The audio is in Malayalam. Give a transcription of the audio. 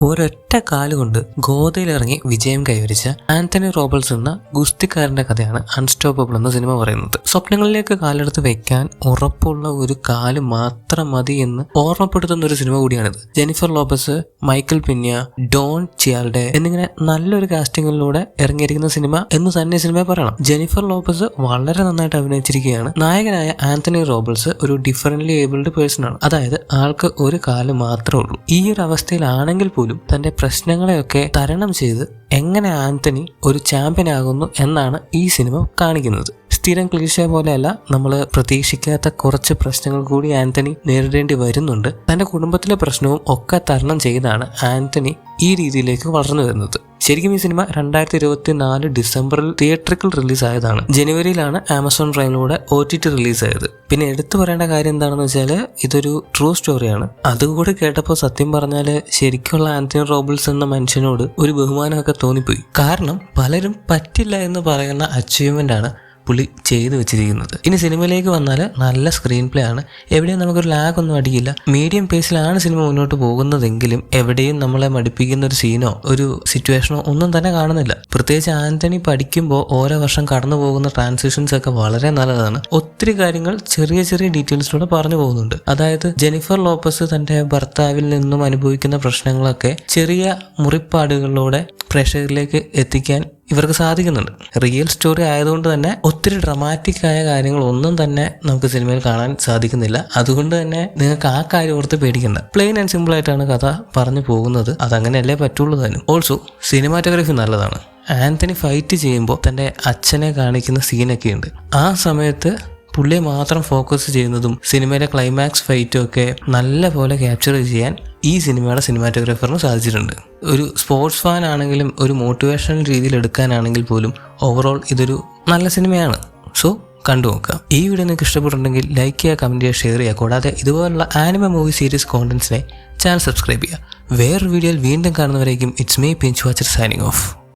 ഒരൊറ്റ കാലുകൊണ്ട് ഗോദയിലിറങ്ങി വിജയം കൈവരിച്ച ആന്റണി റോബിൻസ് എന്ന ഗുസ്തിക്കാരന്റെ കഥയാണ് അൺസ്റ്റോപ്പബിൾ എന്ന സിനിമ പറയുന്നത്. സ്വപ്നങ്ങളിലേക്ക് കാലെടുത്ത് വെക്കാൻ ഉറപ്പുള്ള ഒരു കാല് മാത്രം മതി എന്ന് ഓർമ്മപ്പെടുത്തുന്ന ഒരു സിനിമ കൂടിയാണിത്. ജെനിഫർ ലോപ്പസ്, മൈക്കൽ പിന്യ, ഡോൺ ചിയാൽഡെ എന്നിങ്ങനെ നല്ലൊരു കാസ്റ്റിംഗിലൂടെ ഇറങ്ങിയിരിക്കുന്ന സിനിമ എന്ന് തന്നെ സിനിമയെ പറയണം. ജെനിഫർ ലോപ്പസ് വളരെ നന്നായിട്ട് അഭിനയിച്ചിരിക്കുകയാണ്. നായകനായ ആന്റണി റോബിൻസ് ഒരു ഡിഫറൻറ്റ്ലി ഏബിൾഡ് പേഴ്സൺ ആണ്. അതായത് ആൾക്ക് ഒരു കാല് മാത്രമേ ഉള്ളൂ. ഈ ഒരു അവസ്ഥയിലാണെങ്കിൽ പോലും തന്റെ പ്രശ്നങ്ങളെയൊക്കെ തരണം ചെയ്ത് എങ്ങനെ ആന്റണി ഒരു ചാമ്പ്യൻ ആകുന്നു എന്നാണ് ഈ സിനിമ കാണിക്കുന്നത്. സ്ഥിരം ക്ലീഷേ പോലെയല്ല, നമ്മൾ പ്രതീക്ഷിക്കാത്ത കുറച്ച് പ്രശ്നങ്ങൾ കൂടി ആന്റണി നേരിടേണ്ടി വരുന്നുണ്ട്. തന്റെ കുടുംബത്തിലെ പ്രശ്നവും ഒക്കെ തരണം ചെയ്താണ് ആന്റണി ഈ രീതിയിലേക്ക് വളർന്നു വരുന്നത്. ശരിക്കും ഈ സിനിമ 2024 ഡിസംബറിൽ തിയേറ്ററിക്കൽ റിലീസ് ആയതാണ്. ജനുവരിയിലാണ് ആമസോൺ പ്രൈമിലൂടെ OTT റിലീസ് ആയത്. പിന്നെ എടുത്തു പറയേണ്ട കാര്യം എന്താണെന്ന് വെച്ചാൽ ഇതൊരു ട്രൂ സ്റ്റോറിയാണ്. അതുകൂടി കേട്ടപ്പോൾ സത്യം പറഞ്ഞാൽ ശരിക്കുള്ള ആന്റണി റോബിൻസ് എന്ന മനുഷ്യനോട് ഒരു ബഹുമാനമൊക്കെ തോന്നിപ്പോയി. കാരണം പലരും പറ്റില്ല എന്ന് പറയുന്ന അച്ചീവ്മെന്റ് ആണ് പുള്ളി ചെയ്തു വെച്ചിരിക്കുന്നത്. ഇനി സിനിമയിലേക്ക് വന്നാൽ നല്ല സ്ക്രീൻ പ്ലേ ആണ്. എവിടെയും നമുക്കൊരു ലാഗ് ഒന്നും അടിക്കില്ല. മീഡിയം പേസിലാണ് സിനിമ മുന്നോട്ട് പോകുന്നതെങ്കിലും എവിടെയും നമ്മളെ മടുപ്പിക്കുന്ന ഒരു സീനോ ഒരു സിറ്റുവേഷനോ ഒന്നും തന്നെ കാണുന്നില്ല. പ്രത്യേകിച്ച് ആന്റണി പഠിക്കുമ്പോൾ ഓരോ വർഷം കടന്നു പോകുന്ന ട്രാൻസിഷൻസ് ഒക്കെ വളരെ നല്ലതാണ്. ഒത്തിരി കാര്യങ്ങൾ ചെറിയ ചെറിയ ഡീറ്റെയിൽസിലൂടെ പറഞ്ഞു പോകുന്നുണ്ട്. അതായത് ജെനിഫർ ലോപ്പസ് തന്റെ ഭർത്താവിൽ നിന്നും അനുഭവിക്കുന്ന പ്രശ്നങ്ങളൊക്കെ ചെറിയ മുറിപ്പാടുകളിലൂടെ പ്രേക്ഷകരിലേക്ക് എത്തിക്കാൻ ഇവർക്ക് സാധിക്കുന്നുണ്ട്. റിയൽ സ്റ്റോറി ആയതുകൊണ്ട് തന്നെ ഒത്തിരി ഡ്രമാറ്റിക് ആയ കാര്യങ്ങൾ ഒന്നും തന്നെ നമുക്ക് സിനിമയിൽ കാണാൻ സാധിക്കുന്നില്ല. അതുകൊണ്ട് തന്നെ നിങ്ങൾക്ക് ആ കാര്യം ഓർത്ത് പേടിക്കണ്ട. പ്ലെയിൻ ആൻഡ് സിമ്പിൾ ആയിട്ടാണ് കഥ പറഞ്ഞു പോകുന്നത്. അതങ്ങനെയല്ലേ പറ്റുള്ളൂ താനും. ഓൾസോ സിനിമാറ്റോഗ്രാഫി നല്ലതാണ്. ആന്റണി ഫൈറ്റ് ചെയ്യുമ്പോൾ തന്റെ അച്ഛനെ കാണിക്കുന്ന സീനൊക്കെ ഉണ്ട്. ആ സമയത്ത് പുള്ളിയെ മാത്രം ഫോക്കസ് ചെയ്യുന്നതും സിനിമയിലെ ക്ലൈമാക്സ് ഫൈറ്റും ഒക്കെ നല്ല പോലെ ക്യാപ്ചർ ചെയ്യാൻ ഈ സിനിമയുടെ സിനിമാറ്റോഗ്രാഫറിന് സാധിച്ചിട്ടുണ്ട്. ഒരു സ്പോർട്സ് ഫാൻ ആണെങ്കിലും ഒരു മോട്ടിവേഷണൽ രീതിയിൽ എടുക്കാനാണെങ്കിൽ പോലും ഓവറോൾ ഇതൊരു നല്ല സിനിമയാണ്. സോ കണ്ടു നോക്കാം. ഈ വീഡിയോ നിങ്ങൾക്ക് ഇഷ്ടപ്പെട്ടിട്ടുണ്ടെങ്കിൽ ലൈക്ക് ചെയ്യുക, കമൻറ്റ് ചെയ്യുക, ഷെയർ ചെയ്യുക. കൂടാതെ ഇതുപോലുള്ള ആനിമ മൂവി സീരീസ് കോണ്ടന്റ്സിനെ ചാനൽ സബ്സ്ക്രൈബ് ചെയ്യുക. വേറൊരു വീഡിയോയിൽ വീണ്ടും കാണുന്നവരേക്കും it's me Pinch Watcher signing of.